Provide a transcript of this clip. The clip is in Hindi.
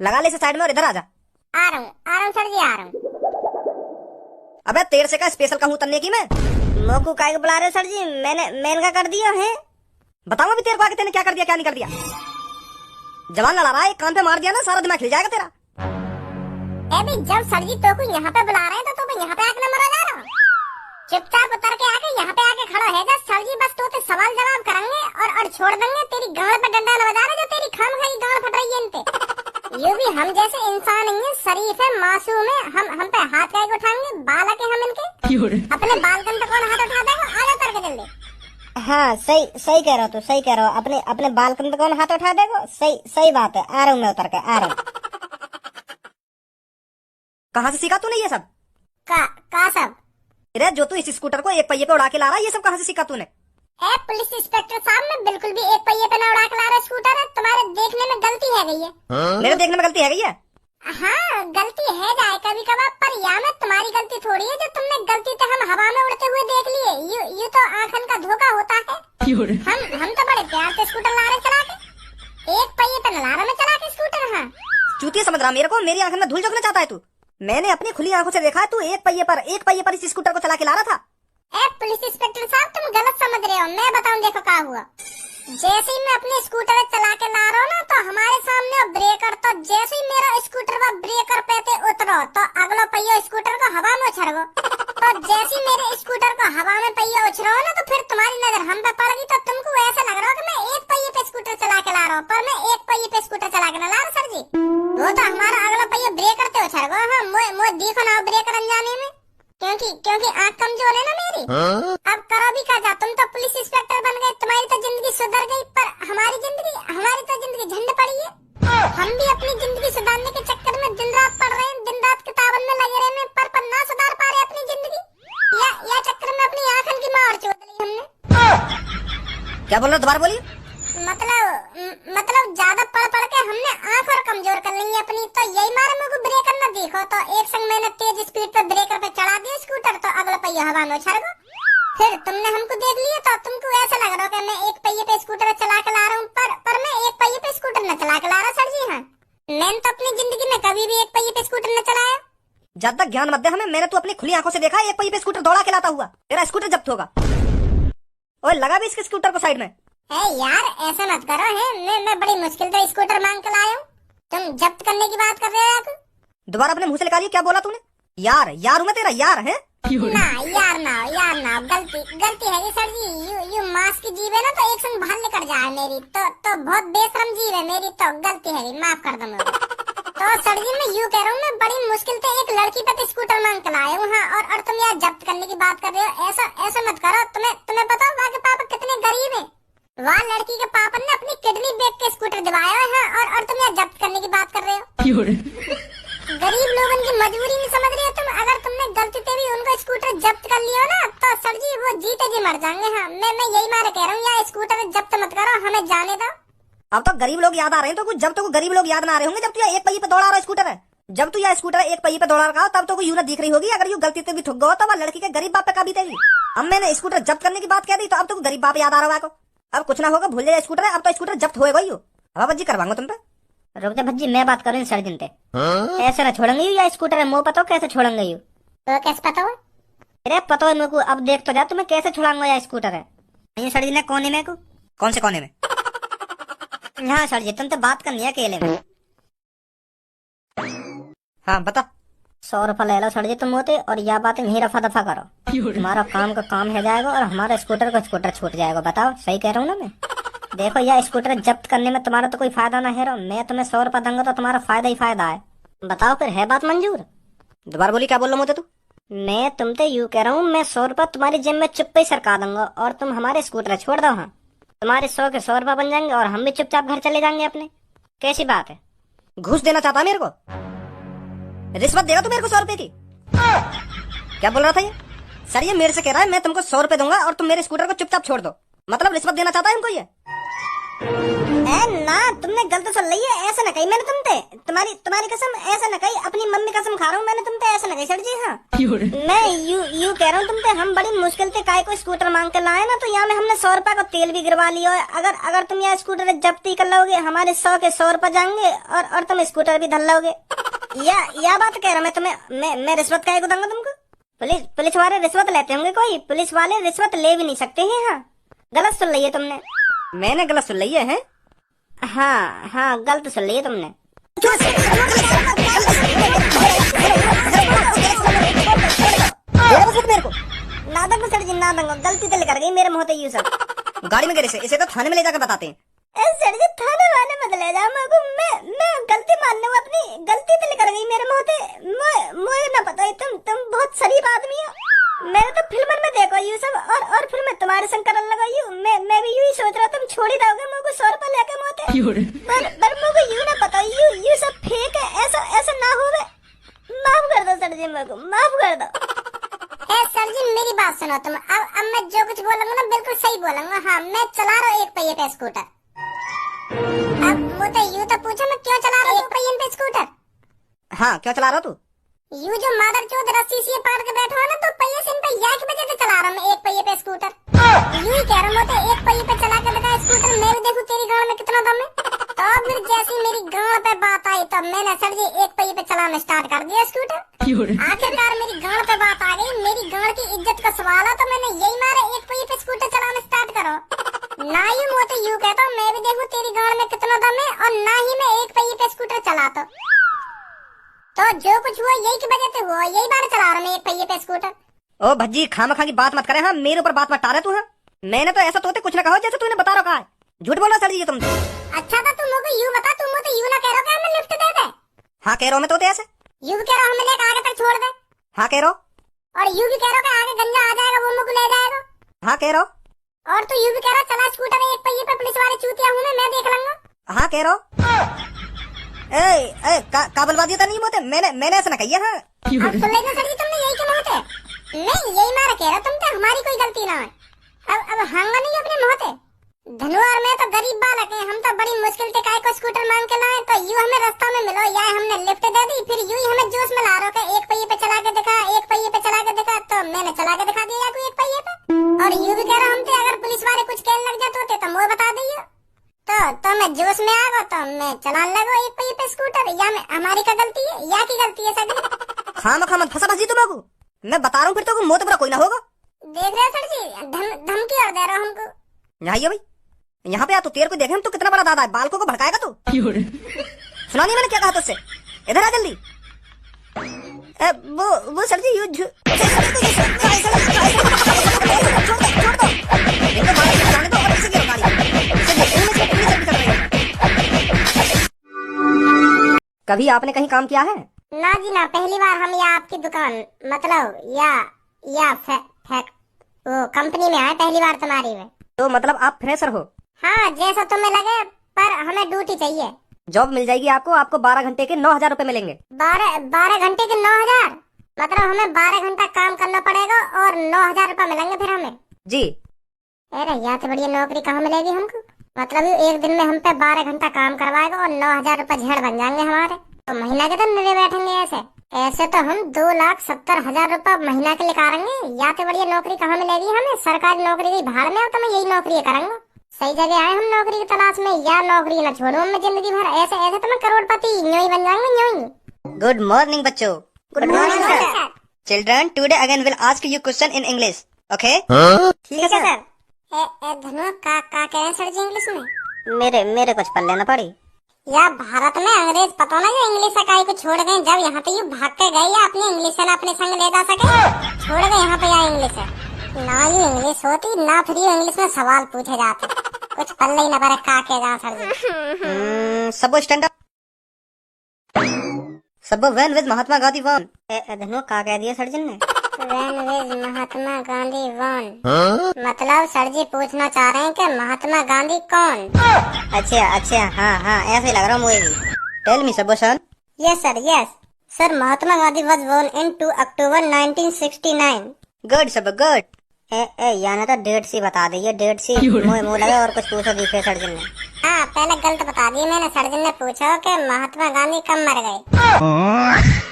लगा ले इसे साइड में और इधर आ जा। आ रहा हूँ सर जी, आ रहा हूँ। अबे तेरे से का स्पेशल कहूँ तन्ने की मैं। मोकू काहे को बुला रहे हो सर जी? मैंने क्या कर दिया है? बताऊँ अभी तेरे को आगे तेने क्या कर दिया क्या नहीं कर दिया। जवान लड़ा रहा है, एक कान पे मार दिया ना सारा दिमाग खिल जाएगा तेरा। अभी जब सर जी तो को यहाँ पे बुला रहे हैं तो यहाँ पे आके नंबर आ जा रहा। चुपचाप उतर के आके यहाँ पे आके खड़ा है जा सर जी, बस तो सवाल जवाब करेंगे और छोड़ देंगे। तेरी गाड़ पे डंडा न बजा रहे जो तेरी खाम खाई गाड़ फट रही है इनते। ये भी हम जैसे इंसान नहीं है, शरीफ है, मासूम है। हम पे हाथ क्या उठाएंगे? बालक है हम इनके। अपने बालकन पे कौन हाथ उठा देगा? आजा करके जल्दी। हाँ सही कह रहा हो, तू सही कह रहा हो। अपने बालकन पे कौन हाथ उठा देगा? सही बात है। आ रहा हूँ मैं उतर के, आ रहा हूँ। कहाँ से सीखा तूने ये सब? का सब? अरे जो तू इस स्कूटर को एक पहिए पे उड़ा के ला रहा है, ये सब कहाँ से सीखा तूने? पुलिस इंस्पेक्टर साहब, मैं बिल्कुल भी एक पहिए पे न उड़ा के ला रहा स्कूटर है। तुम्हारे देखने में गलती है गई है। मेरे देखने में गलती है गई है? हाँ गलती है जाए कभी कभार, पर यहाँ में तुम्हारी गलती थोड़ी है जो तुमने गलती से हम हवा में उड़ते हुए देख लिए। ये तो आंखन का धोखा होता है। हम तो बड़े प्यार से स्कूटर ला रहे चला के, एक पहिए पे न ला रहा मैं चला के स्कूटर। हाँ चूतिया समझ रहा मेरे को? मेरी आंखन में धूल झोंकना चाहता है तू? मैंने अपनी खुली आंखों से देखा है तू एक पहिए पर इस स्कूटर को चला के ला रहा था। पुलिस इंस्पेक्टर साहब, तुम गलत समझ रहे हो। मैं बताऊं, देखो क्या हुआ। जैसे ही मैं अपने स्कूटर चला के ला रहा हूँ ना, तो हमारे सामने ब्रेकर, तो जैसे ही मेरा स्कूटर वो ब्रेकर पे ते उतरो तो अगला पहिया स्कूटर को हवा में उछल गो। तो जैसे ही मेरे स्कूटर को हवा में पहिया उछलो ना, तो फिर तुम्हारी नजर हम पे पड़ गई। तो तुमको ऐसा लग रहा हो कि मैं एक पहिए पे स्कूटर चला के ला रहा हूँ, पर मैं एक पहिए पे स्कूटर चला के ना ला रहा सर जी। वो तो हमारा अगला पहिया ब्रेकर ते उछल गो। हाँ मुझे देखो ना ब्रेकर अनजाने में, क्योंकि आँख कमजोर है ना मेरी। अब करो भी क्या जा, तुम तो पुलिस इंस्पेक्टर बन गए, तुम्हारी तो जिंदगी सुधर गई, पर हमारी तो जिंदगी झंड पड़ी है। हम भी अपनी जिंदगी सुधारने के चक्कर में दिन रात पढ़ रहे हैं, दिन रात किताबन में लगे रहे हैं, पर ना सुधार पा रहे अपनी जिंदगी। या चक्कर में अपनी आँखन की मार चोद ली हमने। क्या बोल रहे हो? दोबारा बोलिए। मतलब ज्यादा पढ़ के हमने आँख और कमजोर कर ली है अपनी। तो यही मारे मेरे को ब्रेकर न देखो, तो एक संग मैंने तेज स्पीड पे ब्रेकर पे चढ़ा दिया स्कूटर, तो अगला पहिया हवा में उछल गो। फिर तुमने हमको देख लिया, तो तुमको ऐसा लग रहा है कि मैं एक पहिए पे स्कूटर चला के ला रहा हूँ, पर मैं एक पहिए पे स्कूटर न चला के ला रहा सर जी। हाँ मैंने तो अपनी जिंदगी में कभी भी एक पहिए पे स्कूटर न चलाया। ज्यादा ज्ञान मत दे हमें। मैंने तो अपनी खुली आंखों से देखा है एक पहिए पे स्कूटर दौड़ा के लाता हुआ। तेरा स्कूटर जब्त होगा। और लगा भी इसके स्कूटर को साइड में। यार ऐसा मत करो है, मैं बड़ी मुश्किल से स्कूटर मांग कर लाया हूँ, तुम जब्त करने की बात कर रहे हो। दोबारा अपने मुंह से निकालिए, क्या बोला तूने? यार हूँ मैं तेरा यार है? ना यार गलती है ये सर जी। यू मास की जीव है ना, तो एक संग बाहर लेकर जाए मेरी, तो बहुत बेशरम जीव है मेरी, तो गलती है, माफ कर दो मुझे। तो सर जी मैं यूँ कह रहा हूँ, मैं बड़ी मुश्किल से एक लड़की पे स्कूटर मांग कर लाया हूँ। हाँ और तुम यार जब्त करने की बात कर रहे हो, ऐसा मत करो। तुम्हें पता वहाँ के पापा कितने गरीब है। वहाँ लड़की के पापा ने अपनी किडनी बेच के स्कूटर दिवाया है। और तुम यार जब्त करने की बात कर रहे हो। गरीब लोगों की मजबूरी नहीं समझ रहे हो तुम। अगर तुमने गलती से भी उनको स्कूटर जब्त कर लिया ना, तो सर जी वो जीते जी मर जाएंगे। हाँ मैं यही मारे कह रहा हूँ, यार स्कूटर जब्त मत करो, हमें जाने दो। अब तो गरीब लोग याद आ रहे हैं, तो कुछ जब तो गरीब लोग याद ना आ रहे होंगे जब तू एक पहिए पे दौड़ा रहा स्कूटर है। जब तू यह स्कूटर एक पहिए पे दौड़ा रहा तब तो यूं दिख रही होगी। अगर यूं गलती से भी ठुक गया तो वह लड़की के गरीब बाप पे का बीतेगी। अब मैंने स्कूटर जब्त करने की बात कह दी, तो अब तो गरीब बाप याद आ रहा है। अब कुछ ना होगा, भूल जाए स्कूटर है। अब तो स्कूटर जब्त होएगा ही। अब भज्जी करवाऊंगा तुम पे। रुक जा भज्जी, मैं बात करूँ सर जिनते। ऐसे ना छोड़ेंगे या स्कूटर है, मुँह पता कैसे छोड़ेंगे यू? तो कैसे पता हो? अरे पता है मेरे को, अब देख तो जा तुम्हें कैसे छुड़ाऊंगा या स्कूटर है। ये सर जी ने कोने में को? कौन से कोने में? हाँ सर जी तुम तो बात करनी है अकेले में। हाँ बता। 100 रुपया ले लो सर जी तुम होते, और यह बात यही रफा दफा करो। तुम्हारा काम का काम है जाएगा और हमारा स्कूटर का स्कूटर छूट जाएगा। बताओ सही कह रहा हूँ ना मैं? देखो यह स्कूटर जब्त करने में तुम्हारा तो कोई फायदा ना है। मैं तुम्हें 100 रुपया दूंगा तो तुम्हारा फायदा ही फायदा है। बताओ फिर है बात मंजूर? दोबारा बोली, क्या बोल रहा हूँ तू? मैं तुमसे यूँ कह रहा हूँ, मैं 100 रुपया तुम्हारी जेब में चुप्पे सरका दूंगा और तुम हमारे स्कूटर छोड़ दो। हाँ तुम्हारे 100 के 100 रुपया बन जाएंगे और हम भी चुपचाप घर चले जाएंगे अपने। कैसी बात है? घूस देना चाहता मेरे को? रिश्वत देगा तू मेरे को 100 रुपए की? क्या बोल रहा था ये? सर ये मेरे से कह रहा है मैं तुमको 100 रुपए दूंगा और तुम मेरे स्कूटर को चुपचाप छोड़ दो। मतलब रिश्वत देना चाहता है इनको ये? ना तुमने गलत सुन ली है, ऐसा ना कही मैंने तुमसे। तुम्हारी कसम ऐसा न कही, अपनी मम्मी कसम खा रहा हूँ मैंने, तुम पे ऐसा न कही सर जी। हाँ मैं यू कह रहा हूँ तुम पे, हम बड़ी मुश्किल से काय को स्कूटर मांग के लाए ना, तो यहाँ में हमने 100 रुपए का तेल भी गिरवा लिया है। अगर तुम यह स्कूटर जब्ती कर लोगे, हमारे 100 के 100 रुपए जाएंगे और तुम स्कूटर भी धर लोगे। या बात कह रहा मैं तुम्हें, मैं रिश्वत काय को दूंगा तुमको? पुलिस वाले रिश्वत लेते होंगे कोई? पुलिस वाले रिश्वत ले भी नहीं सकते हैं। हाँ गलत सुन ली है तुमने। मैंने गलत सुन ली है? हाँ गलत सुन ली है तुमने। मेरे को नादंग सर जी, नादंग गलती तो कर गई मेरे मुंह पे। यू सब गाड़ी में गिरे से, इसे तो थाने में ले जाकर बताते हैं। सर जी थाने वाले मत ले जाओ मेरे, मैं गलती मान लूं, अपनी गलती तो कर गई मेरे मुंह पे। मुझे ना पता है, तुम बहुत शरीफ आदमी हो। मैंने तो फिल्म में देखो यू सब, और फिर मैं तुम्हारे संग करने लगा यू। मैं भी यू ही सोच रहा, तुम छोड़ ही दोगे मेरे को 100 रुपए लेके मोते। पर मेरे को यू ना पता, यू सब फेक है, ऐसा ना होवे। माफ कर दो सर जी, मेरे को माफ कर दो। सर जी मेरी बात सुनो तुम, अब मैं जो कुछ बोलूंगा ना बिल्कुल सही बोलूंगा। हाँ मैं चला रहा हूँ 1 पहिए पे स्कूटर। अब मुझे यू तो पूछो मैं क्यों चला रहा हूँ 1 पहिए पे स्कूटर? हाँ क्यों चला रहा तू? यू जो मादर चौथ रस्सी से पार के बैठा है ना, तो पहिए से इन पे या की वजह से चला रहा हूँ मैं 1 पहिए पे स्कूटर। यू ही कह रहा हूँ 1 पहिए पे चला के दिखा स्कूटर, मैं भी देखूं तेरी गाड़ में कितना दम है। तो फिर जैसी मेरी गाड़ पे बात आई तो मैंने सर जी 1 पहिए पे चलाना स्टार्ट कर दिया स्कूटर। आखिरकार मेरी गाड़ पे बात आ गई, मेरी गाड़ की इज्जत का सवाल है, तो मैंने यही मारा 1 पहिए पे स्कूटर चलाना स्टार्ट करो। ना ही मोते यू कहता हूँ मैं भी देखूं तेरी गाड़ में कितना दम है, और ना ही मैं 1 पहिए पे स्कूटर चलाता। तो जो कुछ हुआ यही की वजह से हुआ, यही बार चला रहा मैं 1 पहिए पे स्कूटर। ओ भज्जी खामखा की बात मत करे। हाँ मेरे ऊपर बात मत टारे तू। हाँ मैंने तो ऐसा तोते कुछ ना कहा जैसे तूने बता रखा है। झूठ बोल रहा सर जी तुम। अच्छा था तुम मुझे यू बता, तुम मुझे यू ना कह रहा कि हमें लिफ्ट दे दे। हाँ कह रहा हूँ मैं तोते ऐसे। यू भी कह रहा हूँ हमें लेकर आगे तक छोड़ दे। हाँ कह रहा हूँ। और यू भी कह रहा कि आगे गंजा आ जाएगा वो मुझे ले जाएगा। हाँ कह रहा हूँ। और तू यू भी कह रहा चला स्कूटर 1 पहिए पे, पुलिस वाले चूतिया हूँ मैं देख लूंगा। हाँ कह रहा हूँ। ए का बलवा दिया था नहीं मोते, मैंने ऐसा ना कही। हाँ अब सुन लेना सर जी तुमने यही क्यों होते? नहीं यही मारा कह रहा, तुम तो हमारी कोई गलती ना है। अब हांगा नहीं अपने मोहते। धनु और मैं तो गरीब बालक हैं, हम तो बड़ी मुश्किल से काय को स्कूटर मांग के लाए, तो यू हमें रास्ता में मिलो या हमने लिफ्ट दे दी, फिर यू ही हमें जोश में ला रहे हो 1 पहिए पे चला के दिखा, 1 पहिए पे चला के दिखा। तो मैंने चला के दिखा दिया कोई 1 पहिए पे। और यू भी कह रहा हम थे अगर पुलिस वाले कुछ कहने लग जाते होते तो मुझे बता दिए। तो मैं जोश में आ गया तो मैं चलाने लगा 1 पहिए पे स्कूटर। या मैं हमारी का गलती है या की गलती है सभी? खामखा मत फंसा भजी तुम। मैं बता रहा हूँ फिर तो मोते बुरा कोई ना होगा। देख रहे सर जी धमकी और दे रहा हमको। यहाँ भाई यहाँ पे आ, तू तेरे को देखे हम तो कितना बड़ा दादा है, बालकों को भड़काएगा तू। सुना नहीं मैंने क्या कहा तुझसे? इधर आ जल्दी। वो सर जी कभी आपने कहीं काम किया है? ना जी ना, पहली बार हम या आपकी दुकान मतलब या वो कंपनी में आए पहली बार तुम्हारी में। तो मतलब आप फ्रेशर हो? हाँ जैसा तुम्हें लगे, पर हमें ड्यूटी चाहिए। जॉब मिल जाएगी आपको 12 घंटे के 9,000 रुपए मिलेंगे। 12 घंटे के 9,000 मतलब हमें 12 घंटा काम करना पड़ेगा और 9,000 रुपए मिलेंगे फिर हमें? जी। अरे यहाँ से बढ़िया नौकरी कहाँ मिलेगी हमको? मतलब एक दिन में हम पे 12 घंटा काम करवाएगा और 9,000 रुपए झेड़ बन जाएंगे हमारे। तो महीना के तो निरे बैठेंगे ऐसे तो हम 2,70,000 रुपए महीना के निकालेंगे। या तो बढ़िया नौकरी कहाँ मिलेगी हमें? सरकारी नौकरी की भाड़ में, तो मैं यही नौकरी करूंगा। सही जगह आए हम नौकरी की तलाश में, या नौकरी न छोड़ो मैं जिंदगी भर। ऐसे तो मैं करोड़पति यूं ही बन जाऊंगा यूं ही। गुड मॉर्निंग बच्चों। Good morning sir. Children today again will ask you question in English, okay? ठीक है सर। धनु का कह रहे सर जी इंग्लिश में? मेरे कुछ पल्ले न पड़ी। या भारत में अंग्रेज पता ना इंग्लिश इकाई को छोड़ गए, जब यहाँ पे यू भाग के गए या अपनी इंग्लिश ना अपने संग ले जा सके, छोड़ गए यहाँ पे या इंग्लिश है ना। यू इंग्लिश होती ना, फिर यू इंग्लिश में सवाल पूछे जाते, कुछ पल्ले ही न पड़े का के जा सर जी। सबो स्टैंड अप। सबो when with Mahatma Gandhi one. धनु का कह दिया सर जी ने? When with Mahatma Gandhi one मतलब सर जी पूछना चाह रहे हैं कि महात्मा गांधी कौन? अच्छा हाँ ऐसे लग रहा मुझे भी। टेल मी सबो सन। Yes sir Mahatma Gandhi was born in 2 October 1969। Good सबो गुड। यानी तो डेट सी बता दी है, डेट सी मुझे लगा और कुछ पूछो दिखे सर जी ने। हाँ पहले गलत बता दी मैंने। सर्जन ने पूछा कि महात्मा गांधी कब मर गए।